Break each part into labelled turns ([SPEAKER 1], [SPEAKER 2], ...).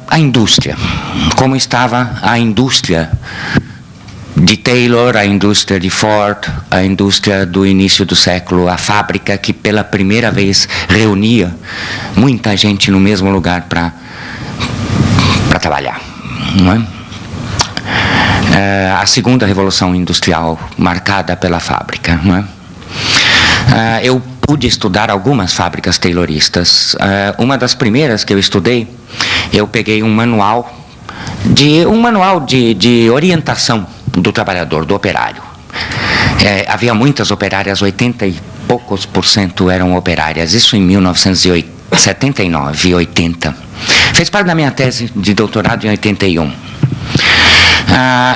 [SPEAKER 1] A indústria. Como estava a indústria de Taylor, a indústria de Ford, a indústria do início do século, a fábrica que pela primeira vez reunia muita gente no mesmo lugar para trabalhar, não é? A segunda revolução industrial marcada pela fábrica, não é? Eu pude estudar algumas fábricas tayloristas. Uma das primeiras que eu estudei, eu peguei um manual de orientação do trabalhador, do operário. Havia muitas operárias, 80 e poucos % eram operárias, isso em 1979, 80. Fez parte da minha tese de doutorado em 81.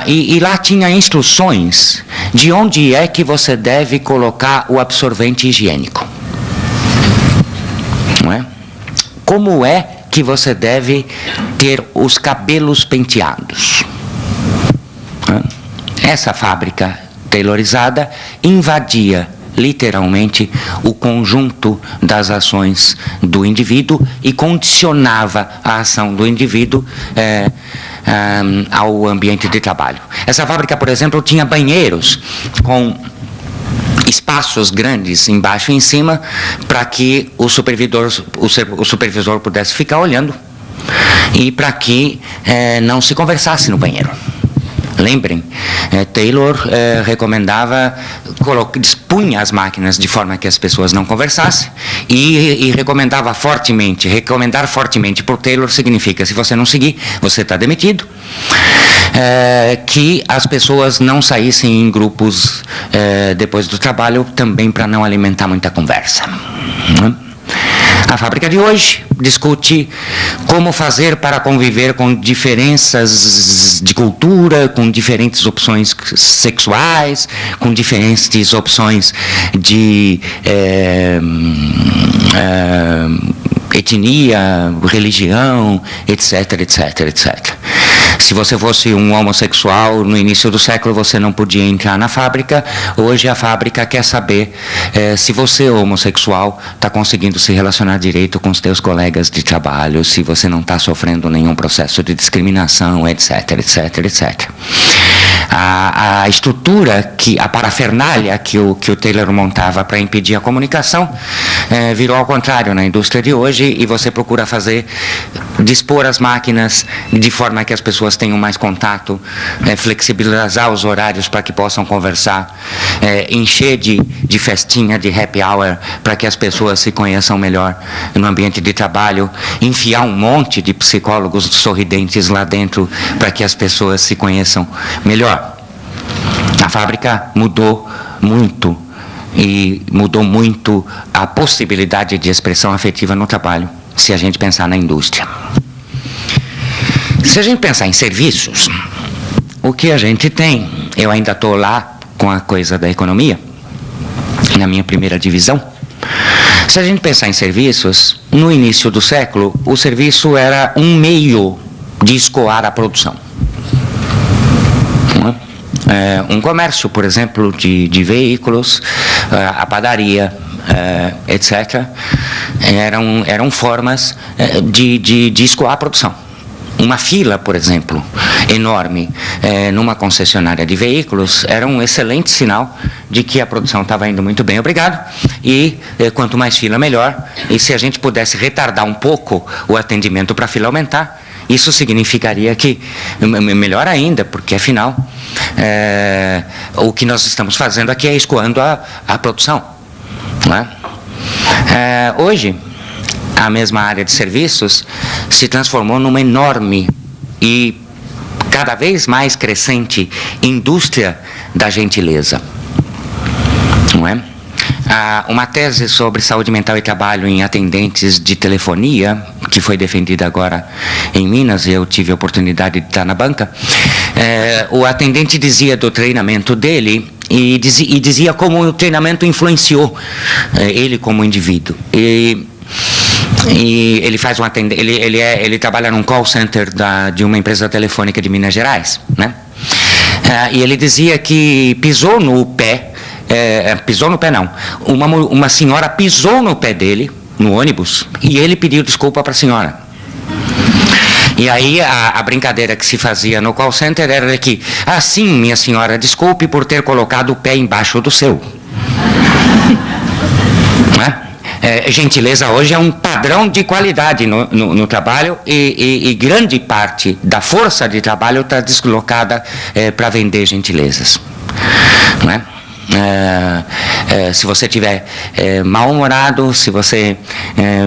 [SPEAKER 1] E lá tinha instruções de onde é que você deve colocar o absorvente higiênico. Não é? Como é que você deve ter os cabelos penteados. Essa fábrica taylorizada invadia literalmente o conjunto das ações do indivíduo e condicionava a ação do indivíduo ao ambiente de trabalho. Essa fábrica, por exemplo, tinha banheiros com espaços grandes embaixo e em cima para que o supervisor pudesse ficar olhando e para que não se conversasse no banheiro. Lembrem, Taylor recomendava, dispunha as máquinas de forma que as pessoas não conversassem e recomendava fortemente. Recomendar fortemente por Taylor significa, se você não seguir, você está demitido. Que as pessoas não saíssem em grupos depois do trabalho, também para não alimentar muita conversa. A fábrica de hoje discute como fazer para conviver com diferenças de cultura, com diferentes opções sexuais, com diferentes opções de etnia, religião, etc, etc, etc. Se você fosse um homossexual no início do século, você não podia entrar na fábrica. Hoje a fábrica quer saber se você, homossexual, está conseguindo se relacionar direito com os seus colegas de trabalho, se você não está sofrendo nenhum processo de discriminação, etc, etc, etc. A estrutura, a parafernália que o Taylor montava para impedir a comunicação, virou ao contrário na indústria de hoje, e você procura dispor as máquinas de forma que as pessoas tenham mais contato, flexibilizar os horários para que possam conversar, encher de festinha, de happy hour, para que as pessoas se conheçam melhor no ambiente de trabalho, enfiar um monte de psicólogos sorridentes lá dentro para que as pessoas se conheçam melhor. A fábrica mudou muito, e mudou muito a possibilidade de expressão afetiva no trabalho, se a gente pensar na indústria. Se a gente pensar em serviços, o que a gente tem, eu ainda estou lá com a coisa da economia, na minha primeira divisão. Se a gente pensar em serviços, no início do século, o serviço era um meio de escoar a produção. Um comércio, por exemplo, de veículos, a padaria, etc., eram formas de escoar a produção. Uma fila, por exemplo, enorme, numa concessionária de veículos, era um excelente sinal de que a produção estava indo muito bem, obrigado, e quanto mais fila, melhor. E se a gente pudesse retardar um pouco o atendimento para a fila aumentar, isso significaria que, melhor ainda, porque afinal, o que nós estamos fazendo aqui é escoando a produção. Não é? Hoje, a mesma área de serviços se transformou numa enorme e cada vez mais crescente indústria da gentileza. Não é? Uma tese sobre saúde mental e trabalho em atendentes de telefonia, que foi defendida agora em Minas, e eu tive a oportunidade de estar na banca. O atendente dizia do treinamento dele e dizia como o treinamento influenciou ele como indivíduo. E ele faz ele trabalha num call center de uma empresa telefônica de Minas Gerais, né? E ele dizia que pisou no pé não, uma senhora pisou no pé dele no ônibus e ele pediu desculpa para a senhora. E aí a brincadeira que se fazia no call center era que, sim, minha senhora, desculpe por ter colocado o pé embaixo do seu. Não é? Gentileza hoje é um padrão de qualidade no trabalho e grande parte da força de trabalho está deslocada para vender gentilezas. Não é? Se você estiver mal-humorado, se você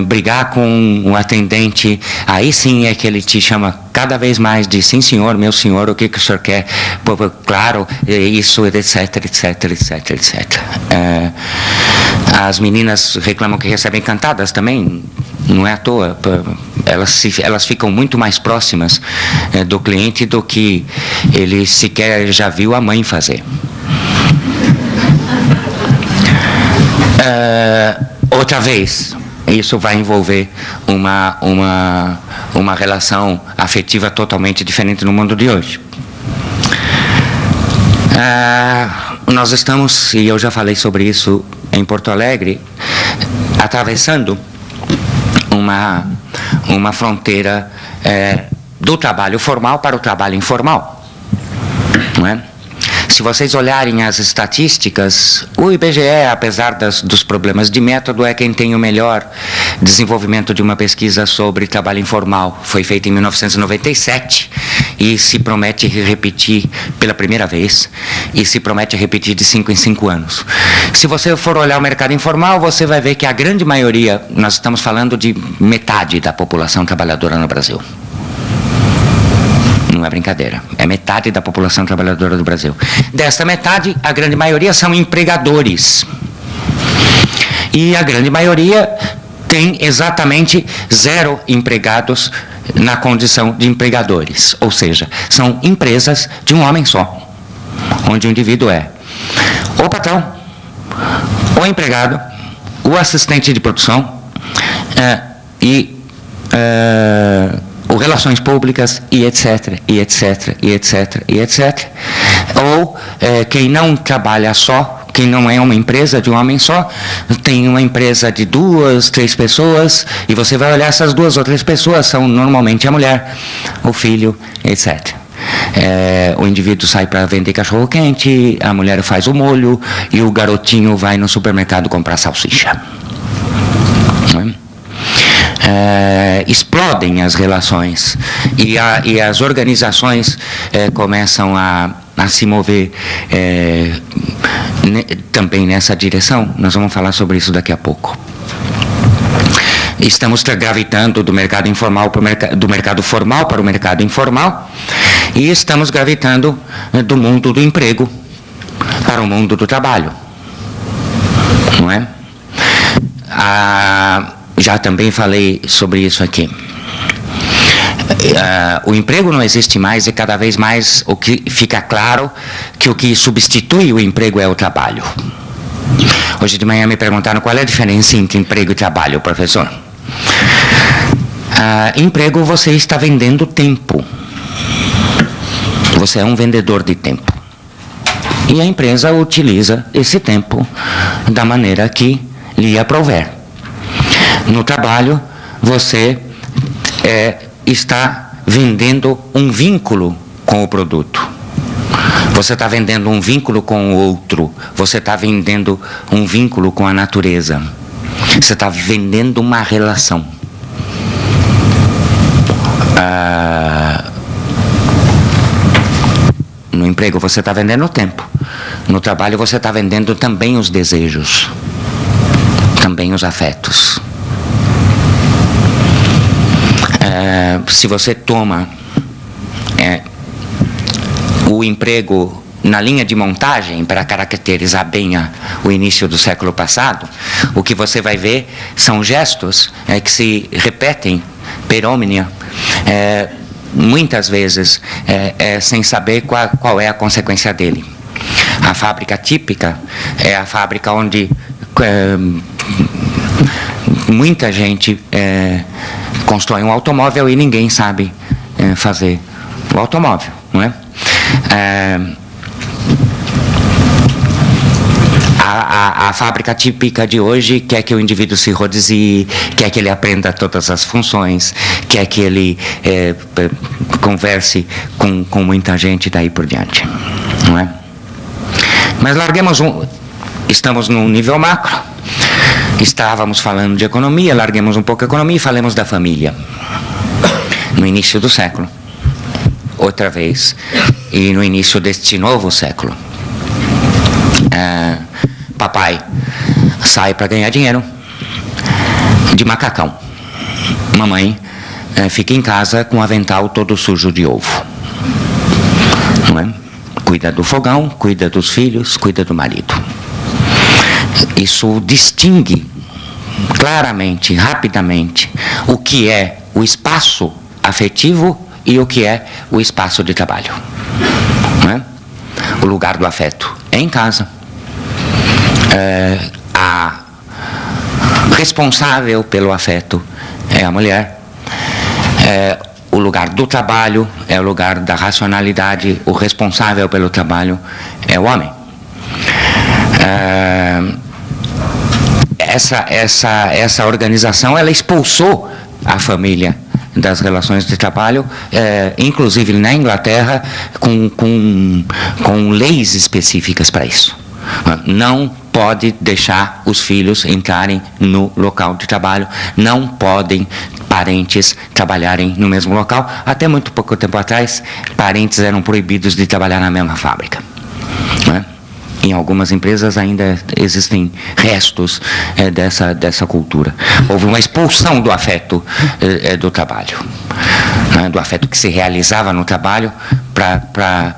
[SPEAKER 1] brigar com um atendente, aí sim é que ele te chama cada vez mais de sim senhor, meu senhor, o que o senhor quer? Claro, isso, etc, etc, etc, etc. As meninas reclamam que recebem cantadas também, não é à toa. Elas ficam muito mais próximas do cliente do que ele sequer já viu a mãe fazer. Outra vez, isso vai envolver uma relação afetiva totalmente diferente no mundo de hoje. Nós estamos, e eu já falei sobre isso em Porto Alegre, atravessando uma fronteira do trabalho formal para o trabalho informal, não é? Se vocês olharem as estatísticas, o IBGE, apesar dos problemas de método, é quem tem o melhor desenvolvimento de uma pesquisa sobre trabalho informal. Foi feita em 1997 e se promete repetir pela primeira vez, e se promete repetir de 5 em 5 anos. Se você for olhar o mercado informal, você vai ver que a grande maioria, nós estamos falando de metade da população trabalhadora no Brasil. Não é brincadeira, é metade da população trabalhadora do Brasil. Desta metade, a grande maioria são empregadores. E a grande maioria tem exatamente 0 empregados na condição de empregadores. Ou seja, são empresas de um homem só, onde o indivíduo é o patrão, o empregado, o assistente de produção ou relações públicas, e etc, e etc, e etc, e etc. Ou quem não trabalha só, quem não é uma empresa de um homem só, tem uma empresa de 2, 3 pessoas, e você vai olhar essas 2 ou 3 pessoas, são normalmente a mulher, o filho, etc. O indivíduo sai para vender cachorro-quente, a mulher faz o molho, e o garotinho vai no supermercado comprar salsicha. Não é? Explodem as relações e as organizações começam a se mover também nessa direção. Nós vamos falar sobre isso daqui a pouco. Estamos gravitando do mercado informal do mercado formal para o mercado informal, e estamos gravitando do mundo do emprego para o mundo do trabalho, não é? Já também falei sobre isso aqui. O emprego não existe mais, e cada vez mais o que fica claro que o que substitui o emprego é o trabalho. Hoje de manhã me perguntaram qual é a diferença entre emprego e trabalho, professor. Emprego, você está vendendo tempo. Você é um vendedor de tempo. E a empresa utiliza esse tempo da maneira que lhe aprouver. No trabalho, você está vendendo um vínculo com o produto. Você está vendendo um vínculo com o outro. Você está vendendo um vínculo com a natureza. Você está vendendo uma relação. No emprego, você está vendendo o tempo. No trabalho, você está vendendo também os desejos, também os afetos. Se você toma o emprego na linha de montagem para caracterizar bem o início do século passado, o que você vai ver são gestos que se repetem per omnia, muitas vezes sem saber qual é a consequência dele. A fábrica típica é a fábrica onde muita gente constrói um automóvel e ninguém sabe fazer o automóvel, não é? A fábrica típica de hoje quer que o indivíduo se rodizie, quer que ele aprenda todas as funções, quer que ele converse com muita gente daí por diante, não é? Mas estamos num nível macro, estávamos falando de economia, larguemos um pouco a economia e falemos da família. No início do século, outra vez, e no início deste novo século, papai sai para ganhar dinheiro de macacão, mamãe fica em casa com o avental todo sujo de ovo, não é? Cuida do fogão, cuida dos filhos, cuida do marido. Isso distingue claramente, rapidamente, o que é o espaço afetivo e o que é o espaço de trabalho, não é? O lugar do afeto é em casa. A responsável pelo afeto é a mulher. O lugar do trabalho é o lugar da racionalidade. O responsável pelo trabalho é o homem. Essa organização, ela expulsou a família das relações de trabalho, inclusive na Inglaterra, com leis específicas para isso. Não pode deixar os filhos entrarem no local de trabalho, não podem parentes trabalharem no mesmo local. Até muito pouco tempo atrás, parentes eram proibidos de trabalhar na mesma fábrica, não é? Em algumas empresas ainda existem restos dessa cultura. Houve uma expulsão do afeto do trabalho, né? Do afeto que se realizava no trabalho para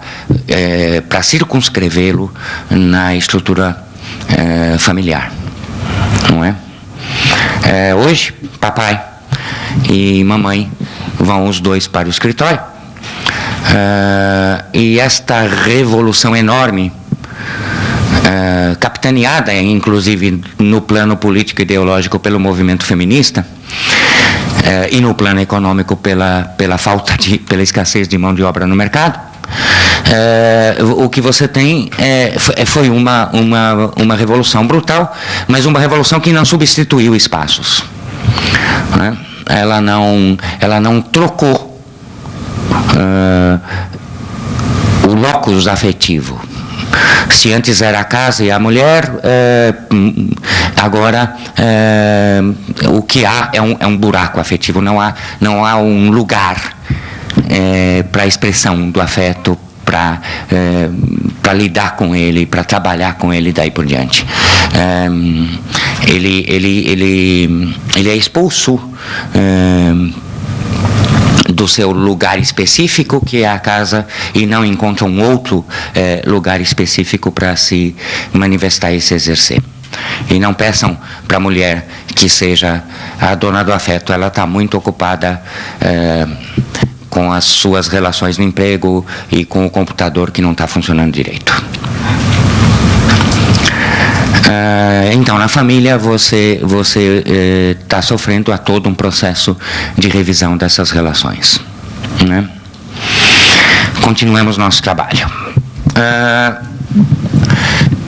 [SPEAKER 1] circunscrevê-lo na estrutura familiar, não é? Hoje, papai e mamãe vão os dois para o escritório, e esta revolução enorme, capitaneada inclusive no plano político e ideológico pelo movimento feminista, e no plano econômico pela escassez de mão de obra no mercado, o que você tem foi uma revolução brutal, mas uma revolução que não substituiu espaços, né? Ela não trocou o locus afetivo. Se antes era a casa e a mulher, agora o que há é um buraco afetivo. Não há um lugar para a expressão do afeto, para lidar com ele, para trabalhar com ele daí por diante. Ele é expulso do seu lugar específico, que é a casa, e não encontra um outro lugar específico para se manifestar e se exercer. E não peçam para a mulher que seja a dona do afeto, ela está muito ocupada com as suas relações no emprego e com o computador que não está funcionando direito. Então, na família, você está sofrendo a todo um processo de revisão dessas relações, né? Continuemos nosso trabalho.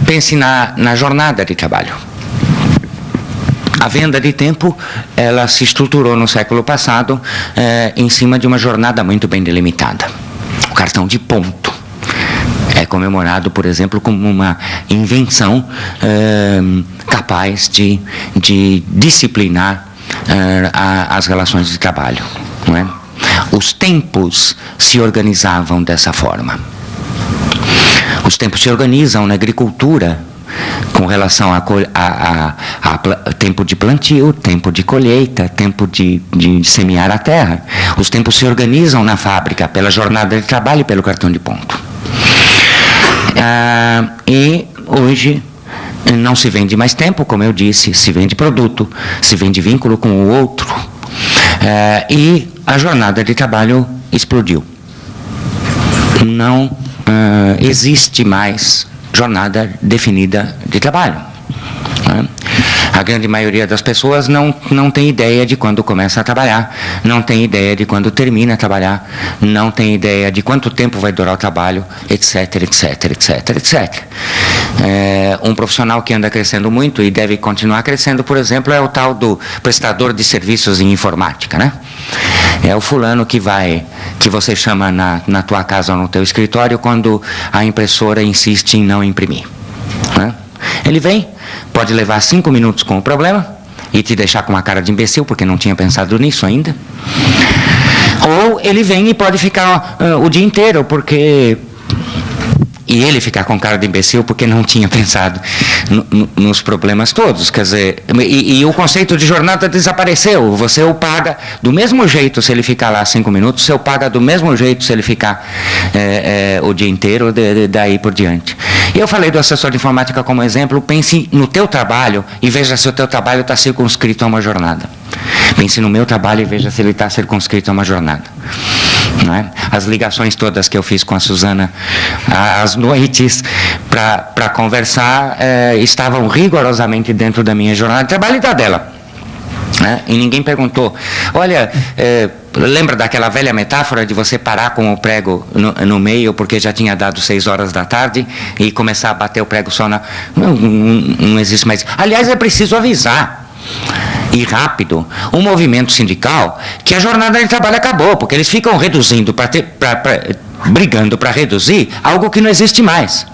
[SPEAKER 1] Pense na jornada de trabalho. A venda de tempo, ela se estruturou no século passado em cima de uma jornada muito bem delimitada. O cartão de ponto é comemorado, por exemplo, como uma invenção capaz de disciplinar as relações de trabalho, não é? Os tempos se organizavam dessa forma. Os tempos se organizam na agricultura com relação a tempo de plantio, tempo de colheita, tempo de semear a terra. Os tempos se organizam na fábrica pela jornada de trabalho e pelo cartão de ponto. E hoje não se vende mais tempo, como eu disse, se vende produto, se vende vínculo com o outro, e a jornada de trabalho explodiu. Não existe mais jornada definida de trabalho, né? A grande maioria das pessoas não tem ideia de quando começa a trabalhar, não tem ideia de quando termina a trabalhar, não tem ideia de quanto tempo vai durar o trabalho, etc, etc, etc, etc. Um profissional que anda crescendo muito e deve continuar crescendo, por exemplo, é o tal do prestador de serviços em informática, né? É o fulano que você chama na tua casa ou no teu escritório quando a impressora insiste em não imprimir, né? Ele vem, pode levar 5 minutos com o problema e te deixar com uma cara de imbecil porque não tinha pensado nisso ainda. Ou ele vem e pode ficar o dia inteiro e ele ficar com cara de imbecil porque não tinha pensado nos problemas todos. Quer dizer, e o conceito de jornada desapareceu. Você o paga do mesmo jeito se ele ficar lá 5 minutos, você o paga do mesmo jeito se ele ficar o dia inteiro, daí por diante. E eu falei do assessor de informática como exemplo. Pense no teu trabalho e veja se o teu trabalho está circunscrito a uma jornada. Pense no meu trabalho e veja se ele está circunscrito a uma jornada. Não é? As ligações todas que eu fiz com a Suzana às noites para conversar estavam rigorosamente dentro da minha jornada de trabalho e da dela. Né? E ninguém perguntou, olha, lembra daquela velha metáfora de você parar com o prego no meio porque já tinha dado 6 horas da tarde e começar a bater o prego só na... Não existe mais. Aliás, é preciso avisar, e rápido, um movimento sindical que a jornada de trabalho acabou, porque eles ficam reduzindo, brigando para reduzir algo que não existe mais.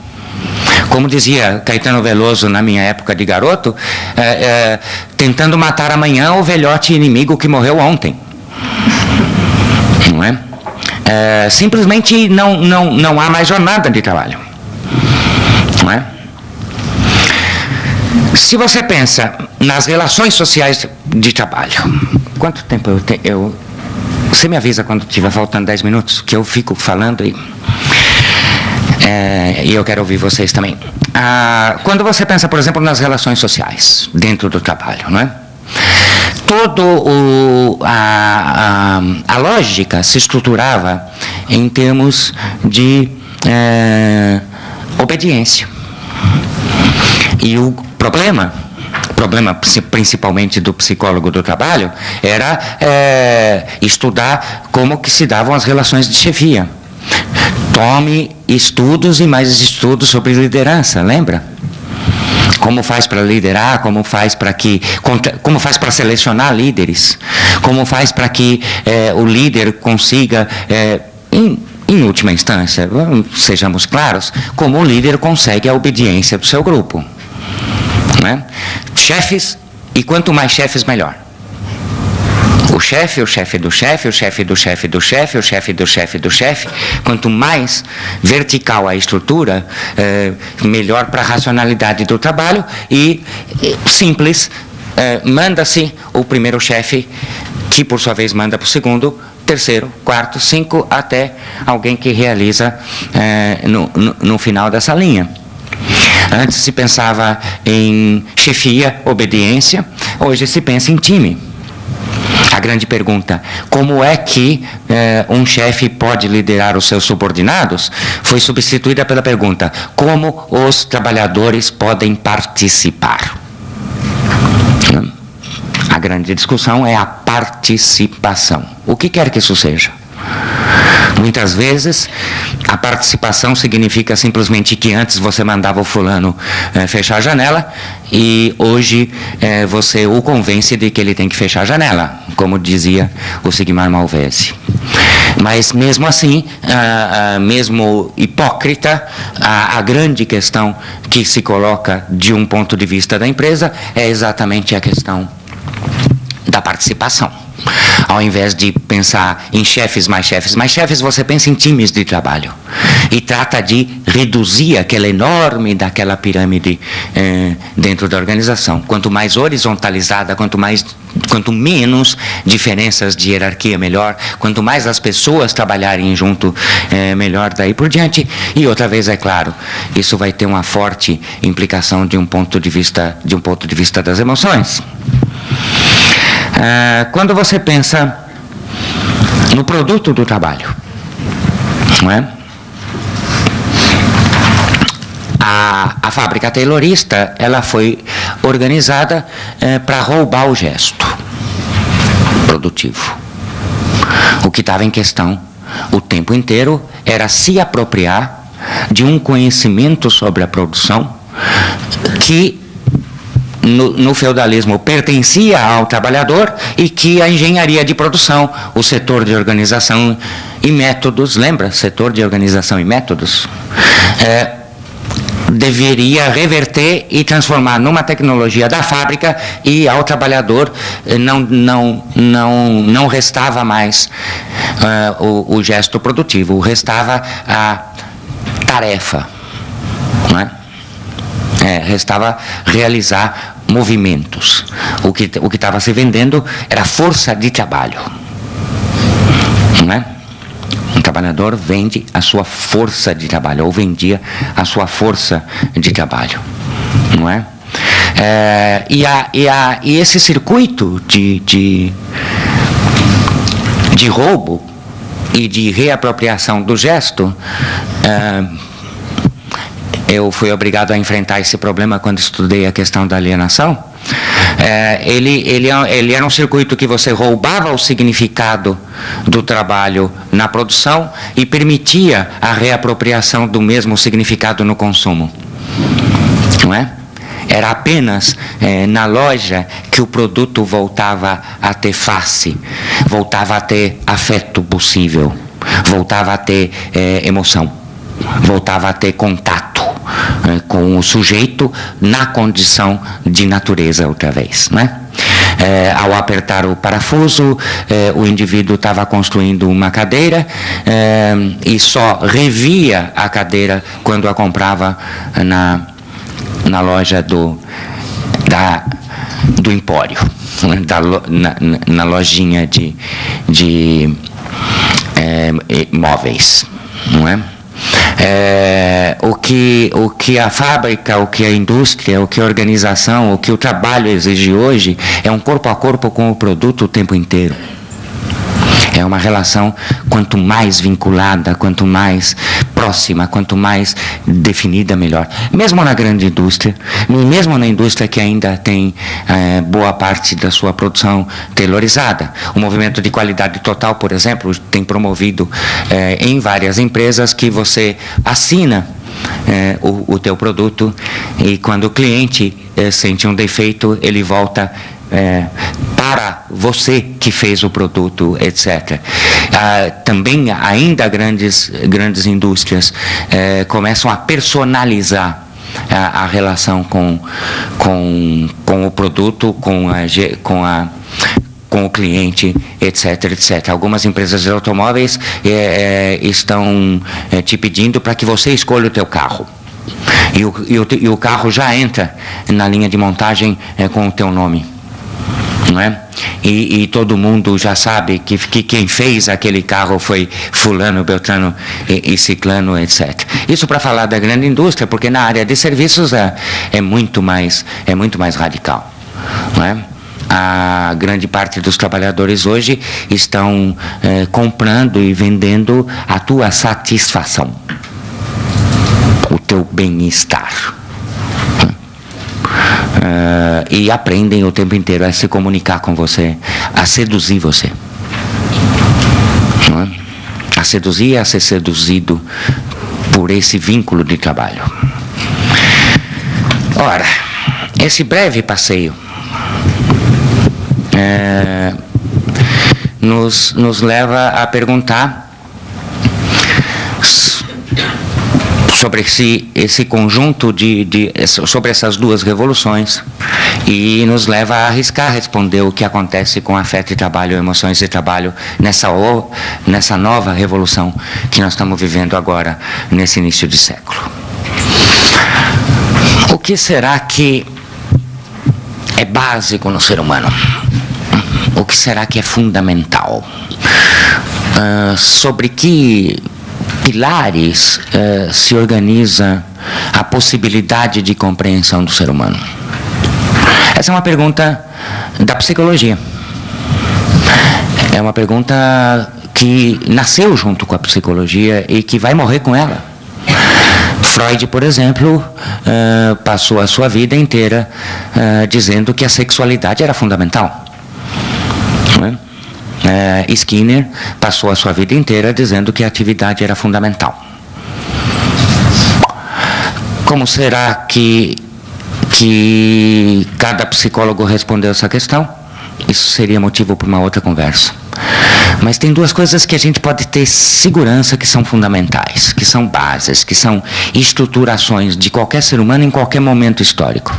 [SPEAKER 1] Como dizia Caetano Veloso na minha época de garoto, tentando matar amanhã o velhote inimigo que morreu ontem. Não é? Simplesmente não há mais jornada de trabalho. Não é? Se você pensa nas relações sociais de trabalho, quanto tempo eu tenho? Você me avisa quando estiver faltando 10 minutos, que eu fico falando e eu quero ouvir vocês também. Quando você pensa, por exemplo, nas relações sociais dentro do trabalho, não é? A lógica se estruturava em termos de obediência. E o problema principalmente do psicólogo do trabalho era estudar como que se davam as relações de chefia. Tome estudos e mais estudos sobre liderança, lembra? Como faz para liderar, como faz para selecionar líderes, como faz para que o líder consiga, em última instância, sejamos claros, como o líder consegue a obediência do seu grupo. Né? Chefes, e quanto mais chefes, melhor. O chefe do chefe, o chefe do chefe do chefe, o chefe do chefe do chefe, quanto mais vertical a estrutura, melhor para a racionalidade do trabalho e simples, manda-se o primeiro chefe, que por sua vez manda para o segundo, terceiro, quarto, 5, até alguém que realiza no final dessa linha. Antes se pensava em chefia, obediência, hoje se pensa em time. A grande pergunta, como é que um chefe pode liderar os seus subordinados, foi substituída pela pergunta, como os trabalhadores podem participar? A grande discussão é a participação. O que quer que isso seja? Muitas vezes a participação significa simplesmente que antes você mandava o fulano fechar a janela e hoje você o convence de que ele tem que fechar a janela, como dizia o Sigmar Malvese. Mas mesmo assim, mesmo hipócrita, a grande questão que se coloca de um ponto de vista da empresa é exatamente a questão da participação. Ao invés de pensar em chefes mais chefes mais chefes, você pensa em times de trabalho e trata de reduzir aquela enorme daquela pirâmide dentro da organização. Quanto mais horizontalizada, quanto menos diferenças de hierarquia, melhor. Quanto mais as pessoas trabalharem junto, melhor daí por diante. E outra vez, é claro, isso vai ter uma forte implicação de um ponto de vista das emoções. Quando você pensa no produto do trabalho, não é? A fábrica taylorista, ela foi organizada para roubar o gesto produtivo. O que estava em questão o tempo inteiro era se apropriar de um conhecimento sobre a produção que no feudalismo pertencia ao trabalhador e que a engenharia de produção, o setor de organização e métodos, lembra? Setor de organização e métodos, deveria reverter e transformar numa tecnologia da fábrica, e ao trabalhador não restava mais o gesto produtivo, restava a tarefa, não é? Restava realizar movimentos. O que estava se vendendo era força de trabalho, não é? Um trabalhador vende a sua força de trabalho, ou vendia a sua força de trabalho, não é? E esse circuito de roubo e de reapropriação do gesto, eu fui obrigado a enfrentar esse problema quando estudei a questão da alienação. Ele era um circuito que você roubava o significado do trabalho na produção e permitia a reapropriação do mesmo significado no consumo, não é? Era apenas na loja que o produto voltava a ter face, voltava a ter afeto possível, voltava a ter emoção, voltava a ter contato com o sujeito na condição de natureza outra vez, né? Ao apertar o parafuso, o indivíduo estava construindo uma cadeira e só revia a cadeira quando a comprava na loja do empório, na lojinha de móveis, não é? O que a fábrica, o que a indústria, o que a organização, o que o trabalho exige hoje é um corpo a corpo com o produto o tempo inteiro. É uma relação quanto mais vinculada, quanto mais próxima, quanto mais definida, melhor. Mesmo na grande indústria, mesmo na indústria que ainda tem boa parte da sua produção taylorizada. O movimento de qualidade total, por exemplo, tem promovido em várias empresas que você assina o teu produto e quando o cliente sente um defeito, ele volta para você que fez o produto, etc. Também ainda grandes indústrias começam a personalizar a relação com o produto, com o cliente, etc, etc. Algumas empresas de automóveis estão te pedindo para que você escolha o teu carro. E o carro já entra na linha de montagem com o teu nome. Não é? E todo mundo já sabe que quem fez aquele carro foi fulano, beltrano e ciclano, etc. Isso para falar da grande indústria, porque na área de serviços é muito mais radical, não é? A grande parte dos trabalhadores hoje estão comprando e vendendo a tua satisfação, o teu bem-estar. E aprendem o tempo inteiro a se comunicar com você, a seduzir você, não é? A seduzir e a ser seduzido por esse vínculo de trabalho. Ora, esse breve passeio nos leva a perguntar sobre esse conjunto sobre essas duas revoluções, e nos leva a arriscar responder o que acontece com afeto e trabalho, emoções e trabalho nessa nova revolução que nós estamos vivendo agora, nesse início de século. O que será que é básico no ser humano? O que será que é fundamental? Sobre que pilares se organiza a possibilidade de compreensão do ser humano? Essa é uma pergunta da psicologia. É uma pergunta que nasceu junto com a psicologia e que vai morrer com ela. Freud, por exemplo, passou a sua vida inteira dizendo que a sexualidade era fundamental. Não é? Skinner passou a sua vida inteira dizendo que a atividade era fundamental. Como será que cada psicólogo respondeu essa questão? Isso seria motivo para uma outra conversa. Mas tem duas coisas que a gente pode ter segurança que são fundamentais, que são bases, que são estruturações de qualquer ser humano em qualquer momento histórico.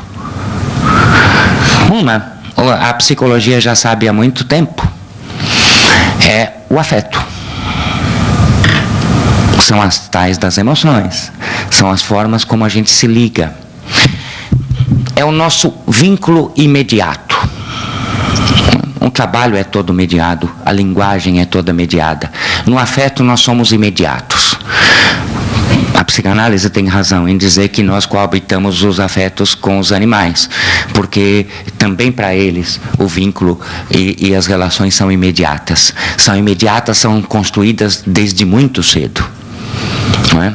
[SPEAKER 1] Uma, a psicologia já sabe há muito tempo, é o afeto. São as tais das emoções, são as formas como a gente se liga. É o nosso vínculo imediato. O trabalho é todo mediado, a linguagem é toda mediada. No afeto nós somos imediatos. A psicanálise tem razão em dizer que nós coabitamos os afetos com os animais, porque também para eles o vínculo e as relações são imediatas. São imediatas, são construídas desde muito cedo. Não é?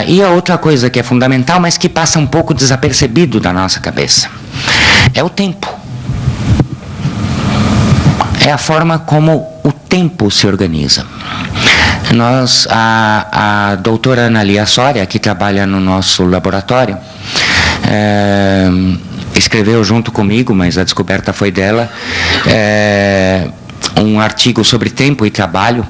[SPEAKER 1] E a outra coisa que é fundamental, mas que passa um pouco desapercebido da nossa cabeça, é o tempo. É a forma como o tempo se organiza. A doutora Ana Lia Soria, que trabalha no nosso laboratório, escreveu junto comigo, mas a descoberta foi dela, um artigo sobre tempo e trabalho,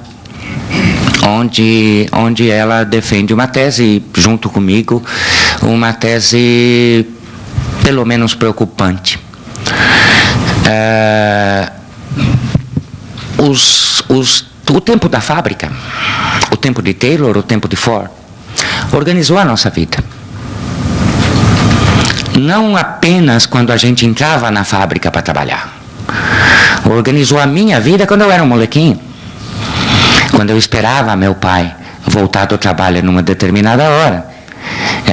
[SPEAKER 1] onde ela defende uma tese, junto comigo, uma tese pelo menos preocupante. O tempo da fábrica, o tempo de Taylor, o tempo de Ford, organizou a nossa vida. Não apenas quando a gente entrava na fábrica para trabalhar. Organizou a minha vida quando eu era um molequinho. Quando eu esperava meu pai voltar do trabalho numa determinada hora.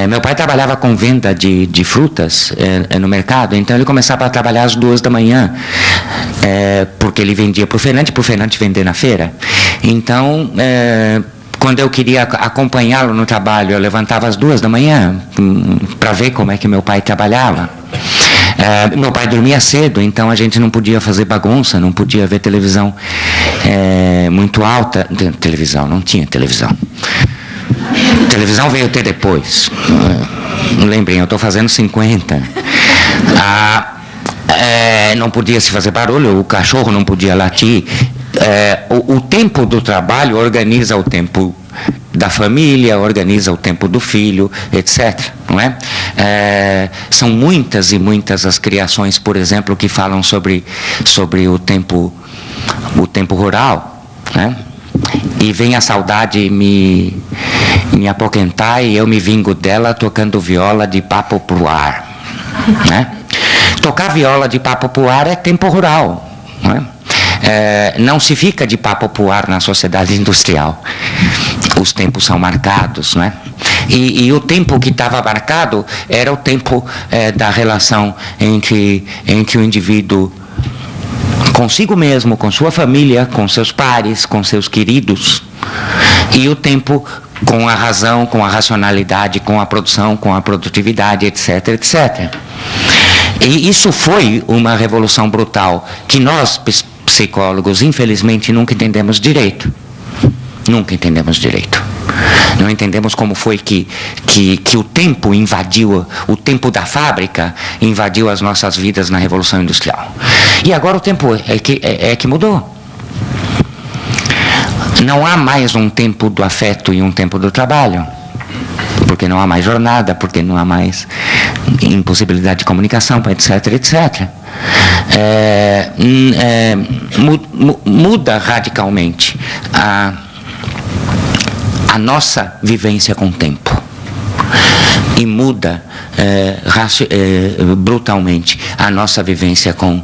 [SPEAKER 1] Meu pai trabalhava com venda de frutas no mercado, então ele começava a trabalhar às 2 da manhã, porque ele vendia para o Fernante vender na feira. Então, quando eu queria acompanhá-lo no trabalho, eu levantava às 2 da manhã para ver como é que meu pai trabalhava. Meu pai dormia cedo, então a gente não podia fazer bagunça, não podia ver televisão muito alta. Televisão, não tinha televisão. Televisão veio ter depois. Lembrem, eu estou fazendo 50. Não podia se fazer barulho, o cachorro não podia latir. O tempo do trabalho organiza o tempo da família, organiza o tempo do filho, etc. Não é? São muitas e muitas as criações, por exemplo, que falam sobre o tempo rural, né? E vem a saudade me apoquentar e eu me vingo dela tocando viola de papo pro ar, né? Tocar viola de papo pro ar é tempo rural, não é? Não se fica de papo pro ar na sociedade industrial. Os tempos são marcados, né? E o tempo que estava marcado era o tempo da relação entre o indivíduo consigo mesmo, com sua família, com seus pares, com seus queridos, e o tempo com a razão, com a racionalidade, com a produção, com a produtividade, etc, etc. E isso foi uma revolução brutal que nós, psicólogos, infelizmente, nunca entendemos direito. Nunca entendemos direito. Não entendemos como foi que o tempo invadiu, o tempo da fábrica invadiu as nossas vidas na Revolução Industrial. E agora o tempo é que mudou. Não há mais um tempo do afeto e um tempo do trabalho. Porque não há mais jornada, porque não há mais impossibilidade de comunicação, etc, etc. Muda radicalmente a nossa vivência com o tempo. E muda brutalmente a nossa vivência com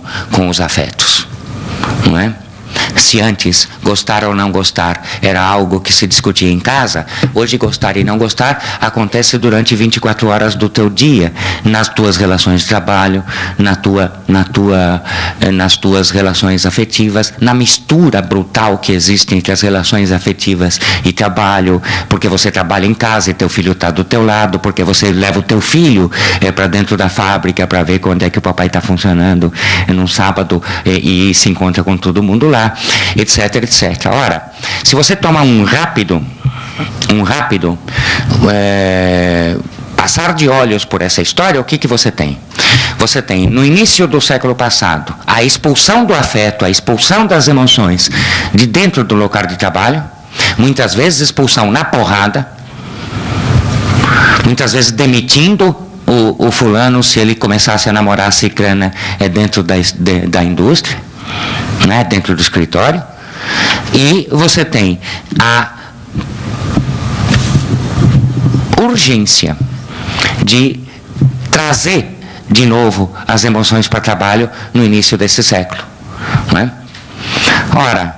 [SPEAKER 1] os afetos. Não é? Se antes gostar ou não gostar era algo que se discutia em casa, hoje gostar e não gostar acontece durante 24 horas do teu dia, nas tuas relações de trabalho, nas tuas relações afetivas, na mistura brutal que existe entre as relações afetivas e trabalho, porque você trabalha em casa e teu filho está do teu lado, porque você leva o teu filho para dentro da fábrica para ver quando é que o papai está funcionando num sábado e se encontra com todo mundo lá, etc, etc. Ora, se você toma um rápido passar de olhos por essa história, o que você tem? Você tem, no início do século passado, a expulsão do afeto, a expulsão das emoções de dentro do local de trabalho, muitas vezes expulsão na porrada, muitas vezes demitindo o fulano se ele começasse a namorar a cicrana dentro da indústria, né, dentro do escritório. E você tem a urgência de trazer de novo as emoções para o trabalho no início desse século, né? Ora,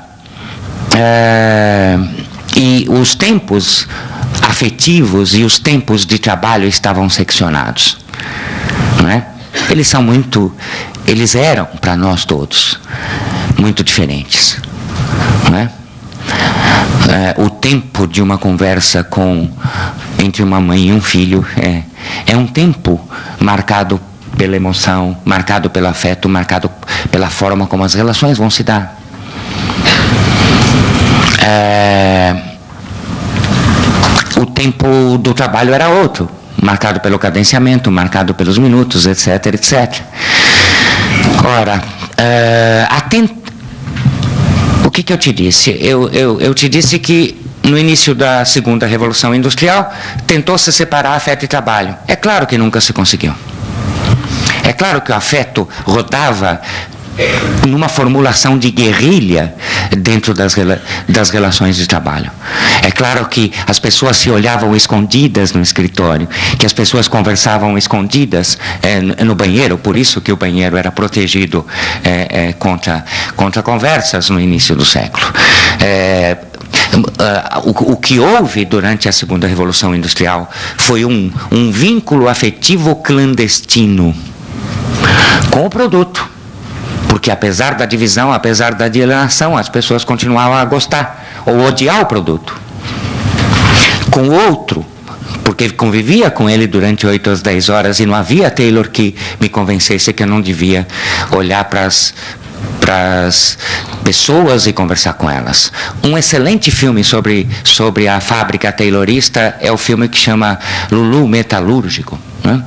[SPEAKER 1] e os tempos afetivos e os tempos de trabalho estavam seccionados, né? Eles eram para nós todos muito diferentes, né? O tempo de uma conversa entre uma mãe e um filho é um tempo marcado pela emoção, marcado pelo afeto, marcado pela forma como as relações vão se dar. O tempo do trabalho era outro, marcado pelo cadenciamento, marcado pelos minutos, etc, etc. Ora, o que eu te disse? Eu te disse que no início da segunda revolução industrial tentou-se separar afeto e trabalho. É claro que nunca se conseguiu. É claro que o afeto rodava numa formulação de guerrilha dentro das relações de trabalho. É claro que as pessoas se olhavam escondidas no escritório, que as pessoas conversavam escondidas no banheiro, por isso que o banheiro era protegido contra conversas no início do século. O que houve durante a segunda revolução industrial foi um vínculo afetivo clandestino com o produto, porque apesar da divisão, apesar da alienação, as pessoas continuavam a gostar ou odiar o produto. Com o outro, porque convivia com ele durante 8 às 10 horas e não havia Taylor que me convencesse que eu não devia olhar para as pessoas e conversar com elas. Um excelente filme sobre a fábrica taylorista é o filme que chama Lulu Metalúrgico, né?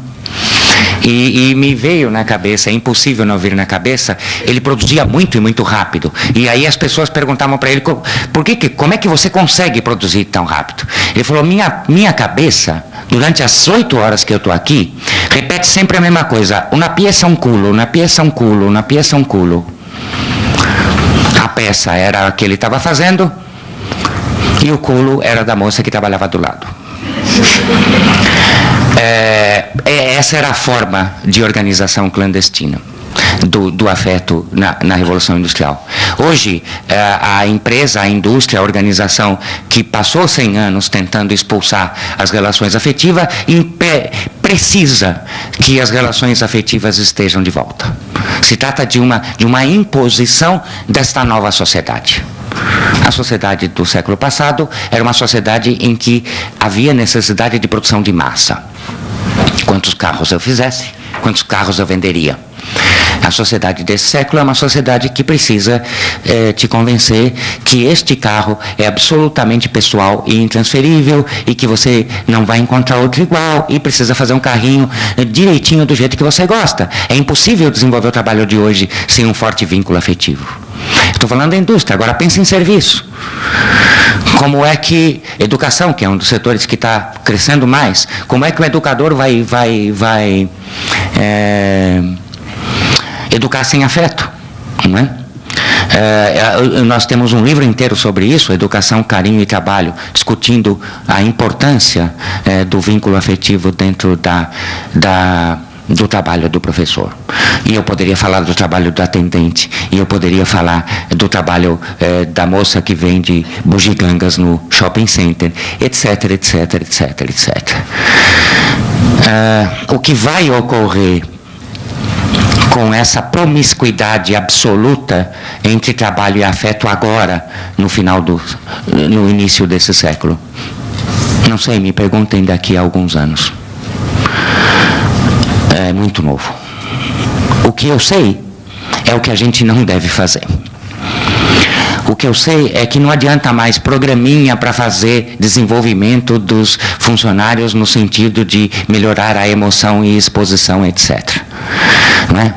[SPEAKER 1] E me veio na cabeça, é impossível não vir na cabeça, ele produzia muito e muito rápido. E aí as pessoas perguntavam para ele, como é que você consegue produzir tão rápido? Ele falou, minha cabeça, durante as 8 horas que eu estou aqui, repete sempre a mesma coisa. Una pieza un culo, una pieza un culo, una pieza un culo. A peça era a que ele estava fazendo e o culo era da moça que trabalhava do lado. Essa era a forma de organização clandestina do afeto na Revolução Industrial. Hoje, a empresa, a indústria, a organização que passou 100 anos tentando expulsar as relações afetivas, precisa que as relações afetivas estejam de volta. Se trata de uma imposição desta nova sociedade. A sociedade do século passado era uma sociedade em que havia necessidade de produção de massa. Quantos carros eu fizesse, quantos carros eu venderia. A sociedade desse século é uma sociedade que precisa te convencer que este carro é absolutamente pessoal e intransferível e que você não vai encontrar outro igual e precisa fazer um carrinho direitinho do jeito que você gosta. É impossível desenvolver o trabalho de hoje sem um forte vínculo afetivo. Estou falando da indústria, agora pense em serviço. Como é que educação, que é um dos setores que está crescendo mais, como é que o educador vai educar sem afeto, não é? Nós temos um livro inteiro sobre isso, Educação, Carinho e Trabalho, discutindo a importância do vínculo afetivo dentro do trabalho do professor. E eu poderia falar do trabalho do atendente, e eu poderia falar do trabalho da moça que vende bugigangas no shopping center, etc, etc, etc, etc. O que vai ocorrer com essa promiscuidade absoluta entre trabalho e afeto agora, no início desse século? Não sei, me perguntem daqui a alguns anos. É muito novo. O que eu sei é o que a gente não deve fazer. O que eu sei é que não adianta mais programinha para fazer desenvolvimento dos funcionários no sentido de melhorar a emoção e exposição, etc. Não é?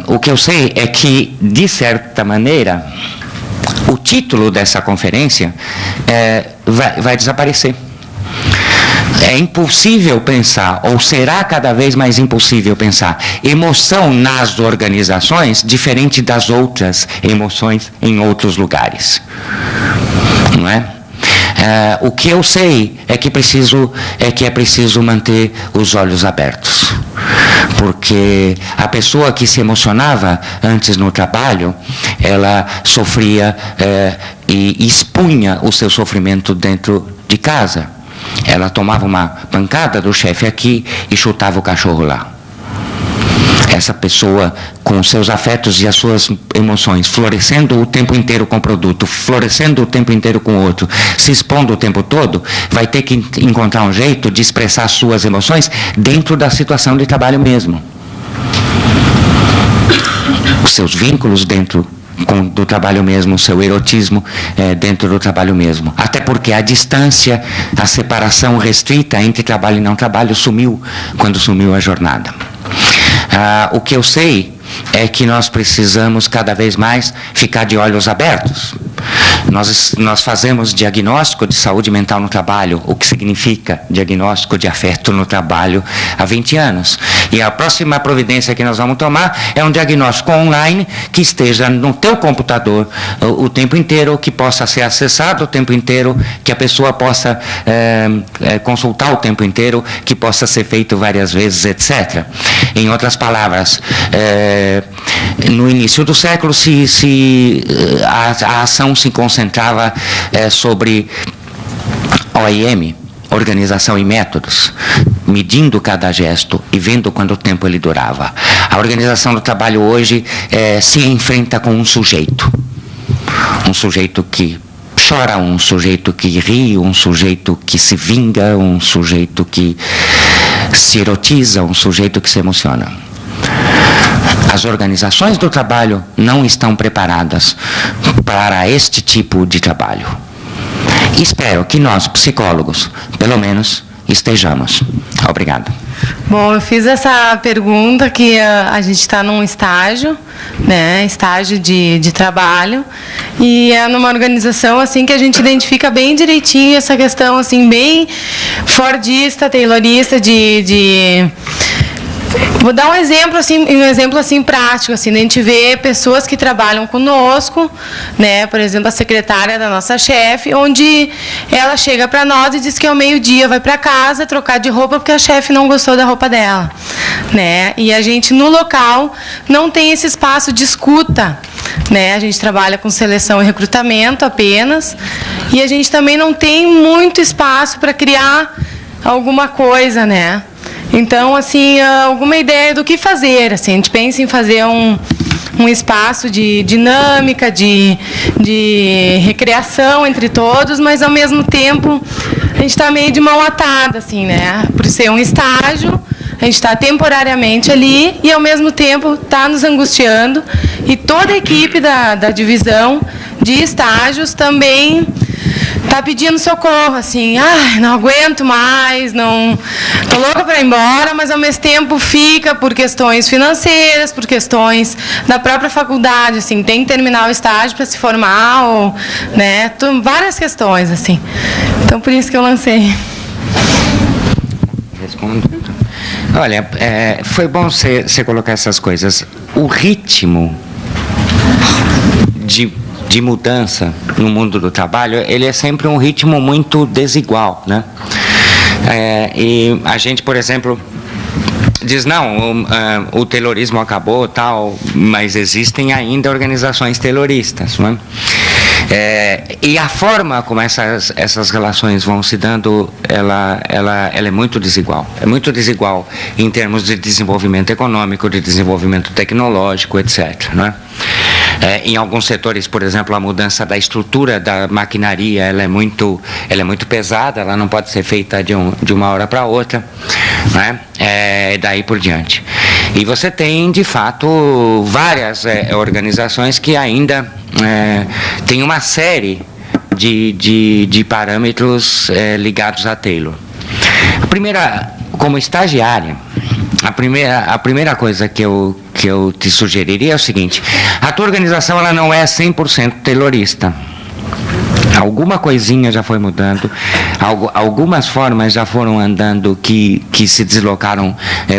[SPEAKER 1] O que eu sei é que, de certa maneira, o título dessa conferência vai desaparecer. É impossível pensar, ou será cada vez mais impossível pensar, emoção nas organizações diferente das outras emoções em outros lugares. Não é? O que eu sei é que é preciso manter os olhos abertos. Porque a pessoa que se emocionava antes no trabalho, ela sofria e expunha o seu sofrimento dentro de casa. Ela tomava uma pancada do chefe aqui e chutava o cachorro lá. Essa pessoa, com seus afetos e as suas emoções, florescendo o tempo inteiro com o produto, florescendo o tempo inteiro com o outro, se expondo o tempo todo, vai ter que encontrar um jeito de expressar suas emoções dentro da situação de trabalho mesmo. Os seus vínculos dentro do trabalho mesmo, o seu erotismo dentro do trabalho mesmo. Até porque a distância, a separação restrita entre trabalho e não trabalho sumiu quando sumiu a jornada. O que eu sei é que nós precisamos cada vez mais ficar de olhos abertos. Nós fazemos diagnóstico de saúde mental no trabalho, o que significa diagnóstico de afeto no trabalho, há 20 anos. E a próxima providência que nós vamos tomar é um diagnóstico online que esteja no teu computador o tempo inteiro, que possa ser acessado o tempo inteiro, que a pessoa possa consultar o tempo inteiro, que possa ser feito várias vezes, etc. Em outras palavras, no início do século, a ação se concentrava sobre OIM, organização e métodos, medindo cada gesto e vendo quanto tempo ele durava. A organização do trabalho hoje se enfrenta com um sujeito que chora, um sujeito que ri, um sujeito que se vinga, um sujeito que se erotiza, um sujeito que se emociona. As organizações do trabalho não estão preparadas para este tipo de trabalho. Espero que nós, psicólogos, pelo menos, estejamos. Obrigado.
[SPEAKER 2] Bom, eu fiz essa pergunta que a gente está num estágio, né, estágio de trabalho, e é numa organização assim que a gente identifica bem direitinho essa questão assim bem fordista, taylorista Vou dar um exemplo assim prático, assim, a gente vê pessoas que trabalham conosco, né, por exemplo, a secretária da nossa chefe, onde ela chega para nós e diz que ao meio-dia vai para casa trocar de roupa porque a chefe não gostou da roupa dela, né? E a gente no local não tem esse espaço de escuta, né? A gente trabalha com seleção e recrutamento apenas, e a gente também não tem muito espaço para criar alguma coisa, né? Então, assim, alguma ideia do que fazer, assim, a gente pensa em fazer um espaço de dinâmica, de recreação entre todos, mas, ao mesmo tempo, a gente está meio de mão atada, assim, né? Por ser um estágio, a gente está temporariamente ali e, ao mesmo tempo, está nos angustiando. E toda a equipe da divisão de estágios também está pedindo socorro, assim, não aguento mais, não, tô louca para ir embora, mas ao mesmo tempo fica por questões financeiras, por questões da própria faculdade, assim, tem que terminar o estágio para se formar, ou, né, várias questões, assim. Então, por isso que eu lancei.
[SPEAKER 1] Respondo. Olha, foi bom você colocar essas coisas. O ritmo de mudança no mundo do trabalho, ele é sempre um ritmo muito desigual, né? E a gente, por exemplo, diz não, o taylorismo acabou, tal, mas existem ainda organizações tayloristas, não é? E a forma como essas relações vão se dando, ela é muito desigual. É muito desigual em termos de desenvolvimento econômico, de desenvolvimento tecnológico, etc. Não é? Em alguns setores, por exemplo, a mudança da estrutura da maquinaria, ela é muito pesada, ela não pode ser feita de uma hora para outra, né? Daí por diante. E você tem, de fato, várias organizações que ainda têm uma série de parâmetros ligados a Taylor. Como estagiária, a primeira coisa que eu te sugeriria é o seguinte: a tua organização ela não é 100% taylorista. Alguma coisinha já foi mudando, algumas formas já foram andando que se deslocaram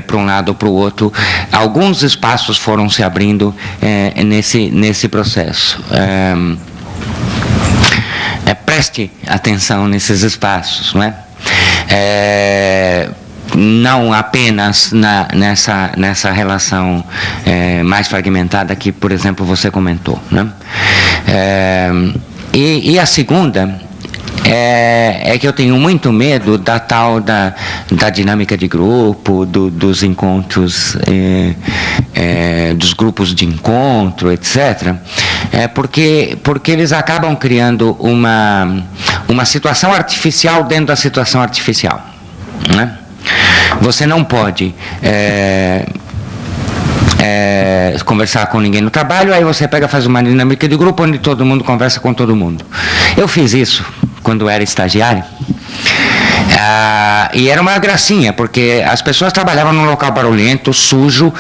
[SPEAKER 1] para um lado ou para o outro, alguns espaços foram se abrindo nesse processo. Preste atenção nesses espaços, não é? Não apenas nessa relação mais fragmentada que, por exemplo, você comentou, né? E a segunda é que eu tenho muito medo da tal da dinâmica de grupo, dos encontros, dos grupos de encontro, etc. Porque eles acabam criando uma situação artificial dentro da situação artificial, né? Você não pode conversar com ninguém no trabalho, aí você faz uma dinâmica de grupo onde todo mundo conversa com todo mundo. Eu fiz isso quando era estagiário, e era uma gracinha, porque as pessoas trabalhavam num local barulhento, sujo,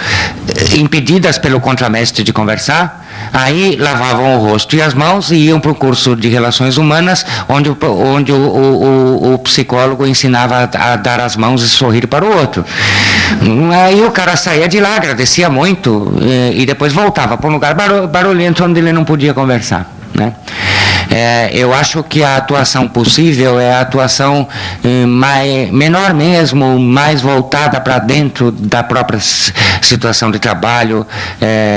[SPEAKER 1] impedidas pelo contramestre de conversar. Aí lavavam o rosto e as mãos e iam para o curso de Relações Humanas, onde o psicólogo ensinava a dar as mãos e sorrir para o outro. Aí o cara saía de lá, agradecia muito, e depois voltava para um lugar barulhento onde ele não podia conversar, né? Eu acho que a atuação possível é a atuação menor mesmo, mais voltada para dentro da própria situação de trabalho.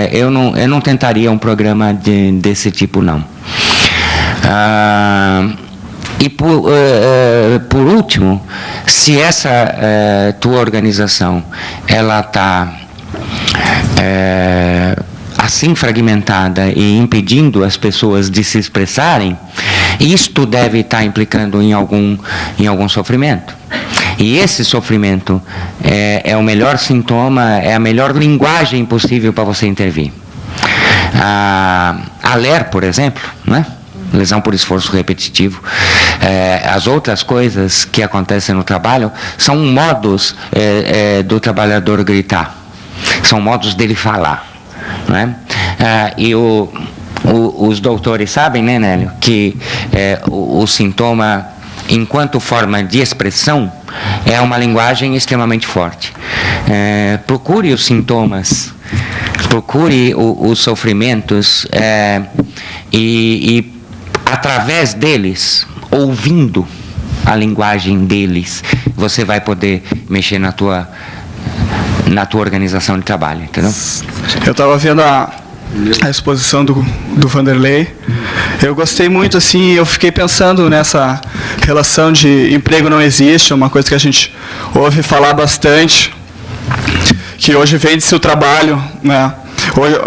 [SPEAKER 1] Eu não tentaria um programa desse tipo, não. E por último, se essa tua organização ela está assim fragmentada e impedindo as pessoas de se expressarem, isto deve estar implicando em algum sofrimento. E esse sofrimento é o melhor sintoma, é a melhor linguagem possível para você intervir. A LER, por exemplo, né? Lesão por esforço repetitivo, as outras coisas que acontecem no trabalho são modos do trabalhador gritar, são modos dele falar. Né? E os doutores sabem, né, Nélio, que o sintoma, enquanto forma de expressão, é uma linguagem extremamente forte. Procure os sintomas, procure os sofrimentos e através deles, ouvindo a linguagem deles, você vai poder mexer na tua organização de trabalho, entendeu?
[SPEAKER 3] Eu estava vendo a exposição do Vanderlei. Eu gostei muito, assim, eu fiquei pensando nessa relação de emprego não existe, uma coisa que a gente ouve falar bastante, que hoje vende-se o trabalho, né?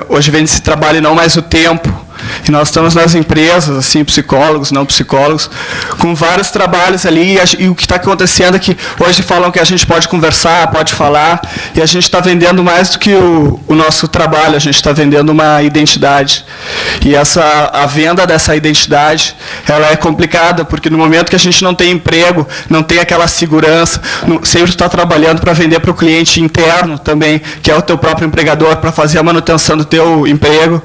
[SPEAKER 3] Hoje vende-se o trabalho e não mais o tempo. E nós estamos nas empresas, assim, psicólogos, não psicólogos, com vários trabalhos ali, e o que está acontecendo é que hoje falam que a gente pode conversar, pode falar, e a gente está vendendo mais do que o nosso trabalho, a gente está vendendo uma identidade. E a venda dessa identidade, ela é complicada, porque no momento que a gente não tem emprego, não tem aquela segurança, sempre está trabalhando para vender para o cliente interno também, que é o teu próprio empregador, para fazer a manutenção do teu emprego.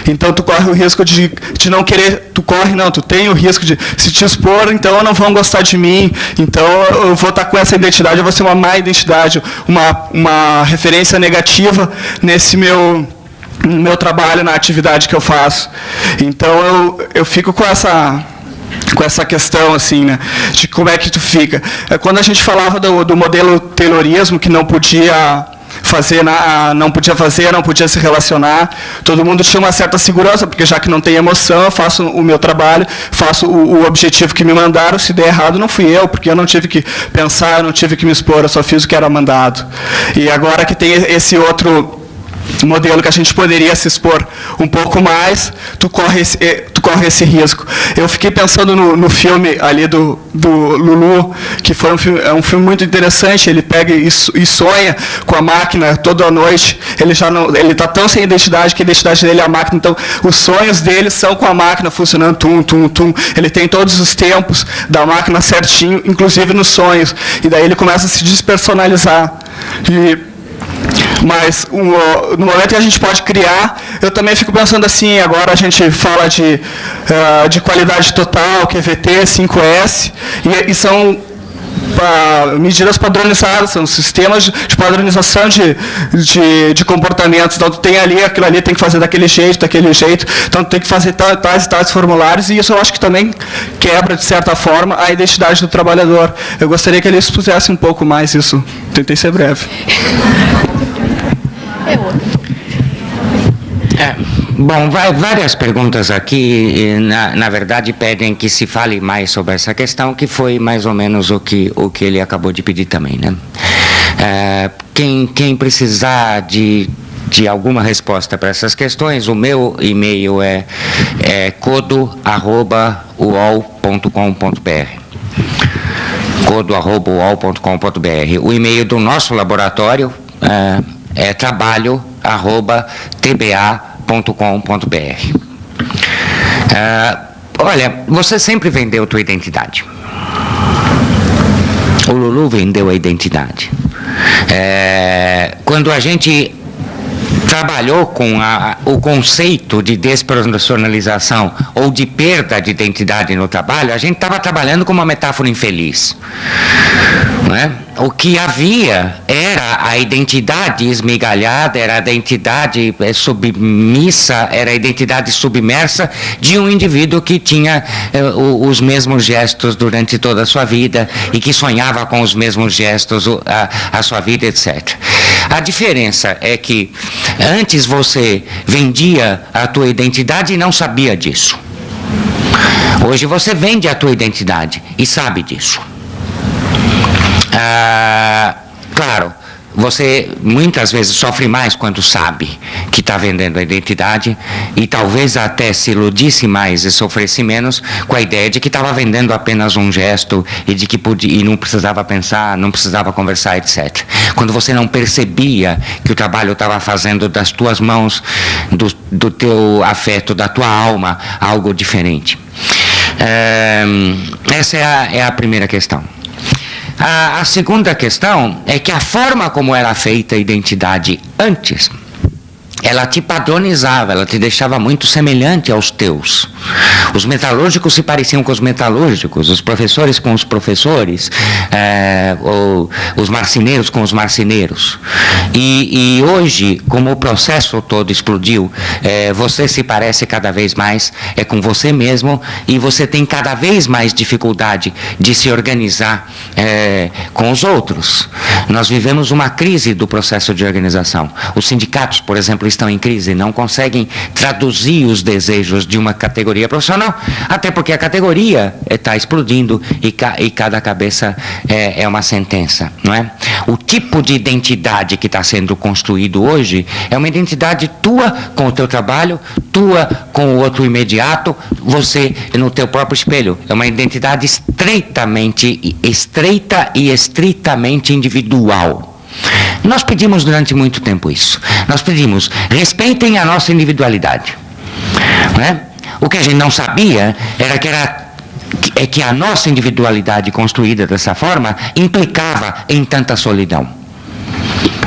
[SPEAKER 3] Então, tu corre o risco de não querer, tu tem o risco de se te expor, então não vão gostar de mim, então eu vou estar com essa identidade, eu vou ser uma má identidade, uma referência negativa nesse meu trabalho, na atividade que eu faço. Então eu fico com essa questão, assim, né, de como é que tu fica. Quando a gente falava do modelo taylorismo, que não podia fazer, não podia fazer, não podia se relacionar. Todo mundo tinha uma certa segurança, porque já que não tem emoção, eu faço o meu trabalho, faço o objetivo que me mandaram, se der errado não fui eu, porque eu não tive que pensar, eu não tive que me expor, eu só fiz o que era mandado. E agora que tem esse outro modelo que a gente poderia se expor um pouco mais, tu corre esse risco. Eu fiquei pensando no filme ali do Lulu, que foi é um filme muito interessante. Ele pega e sonha com a máquina toda a noite. Ele está tão sem identidade que a identidade dele é a máquina. Então, os sonhos dele são com a máquina funcionando, tum, tum, tum. Ele tem todos os tempos da máquina certinho, inclusive nos sonhos. E daí ele começa a se despersonalizar. Mas no momento que a gente pode criar, eu também fico pensando assim, agora a gente fala de qualidade total, QVT, 5S, e são medidas padronizadas, são sistemas de padronização de comportamentos. Então, tu tem ali, aquilo ali tem que fazer daquele jeito, então tu tem que fazer tais e tais formulários, e isso eu acho que também quebra, de certa forma, a identidade do trabalhador. Eu gostaria que ele expusesse um pouco mais isso. Tentei ser breve.
[SPEAKER 1] Bom, várias perguntas aqui, na verdade, pedem que se fale mais sobre essa questão, que foi mais ou menos o que ele acabou de pedir também, né? Quem precisar de alguma resposta para essas questões, o meu e-mail é codo@uol.com.br. codo@uol.com.br. O e-mail do nosso laboratório é trabalho@tba.com.br. Olha, você sempre vendeu tua identidade. O Lulu vendeu a identidade. Quando a gente trabalhou com o conceito de despersonalização ou de perda de identidade no trabalho, a gente estava trabalhando com uma metáfora infeliz. Não é? O que havia era a identidade esmigalhada, era a identidade submissa, era a identidade submersa de um indivíduo que tinha os mesmos gestos durante toda a sua vida e que sonhava com os mesmos gestos a sua vida, etc. A diferença é que antes você vendia a tua identidade e não sabia disso. Hoje você vende a tua identidade e sabe disso. Claro, você muitas vezes sofre mais quando sabe que está vendendo a identidade e talvez até se iludisse mais e sofresse menos com a ideia de que estava vendendo apenas um gesto e de que e não precisava pensar, não precisava conversar, etc. Quando você não percebia que o trabalho estava fazendo das tuas mãos, do teu afeto, da tua alma, algo diferente. Essa é a primeira questão. A segunda questão é que a forma como era feita a identidade antes, ela te padronizava, ela te deixava muito semelhante aos teus. Os metalúrgicos se pareciam com os metalúrgicos, os professores com os professores, os marceneiros com os marceneiros. E hoje, como o processo todo explodiu, você se parece cada vez mais com você mesmo e você tem cada vez mais dificuldade de se organizar com os outros. Nós vivemos uma crise do processo de organização. Os sindicatos, por exemplo, estão em crise, não conseguem traduzir os desejos de uma categoria profissional, até porque a categoria está explodindo e cada cabeça é uma sentença, não é? O tipo de identidade que está sendo construído hoje é uma identidade tua com o teu trabalho, tua com o outro imediato, você no teu próprio espelho. É uma identidade estreita e estritamente individual. Nós pedimos durante muito tempo isso. Nós pedimos, respeitem a nossa individualidade. Não é? O que a gente não sabia é que a nossa individualidade construída dessa forma implicava em tanta solidão.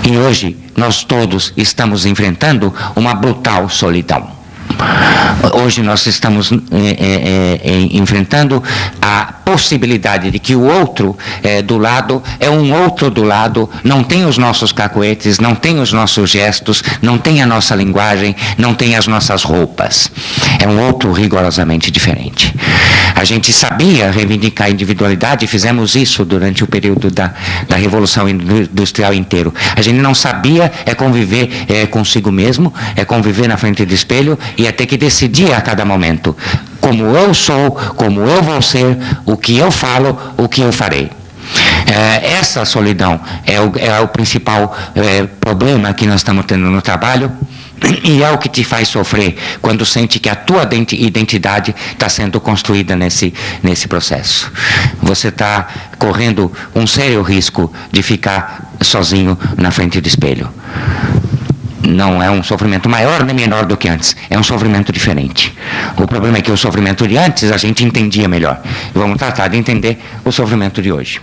[SPEAKER 1] E hoje nós todos estamos enfrentando uma brutal solidão. Hoje nós estamos enfrentando a possibilidade de que o outro do lado é um outro do lado, não tem os nossos cacuetes, não tem os nossos gestos, não tem a nossa linguagem, não tem as nossas roupas. É um outro rigorosamente diferente. A A gente sabia reivindicar a individualidade, fizemos isso durante o período da Revolução Industrial inteiro. A gente não sabia conviver consigo mesmo, conviver na frente do espelho e ter que decidir a cada momento como eu sou, como eu vou ser, o que eu falo, o que eu farei. Essa solidão é o principal problema que nós estamos tendo no trabalho, e é o que te faz sofrer quando sente que a tua identidade está sendo construída nesse processo. Você está correndo um sério risco de ficar sozinho na frente do espelho. Não é um sofrimento maior nem menor do que antes, é um sofrimento diferente. O problema é que o sofrimento de antes a gente entendia melhor. Vamos tratar de entender o sofrimento de hoje.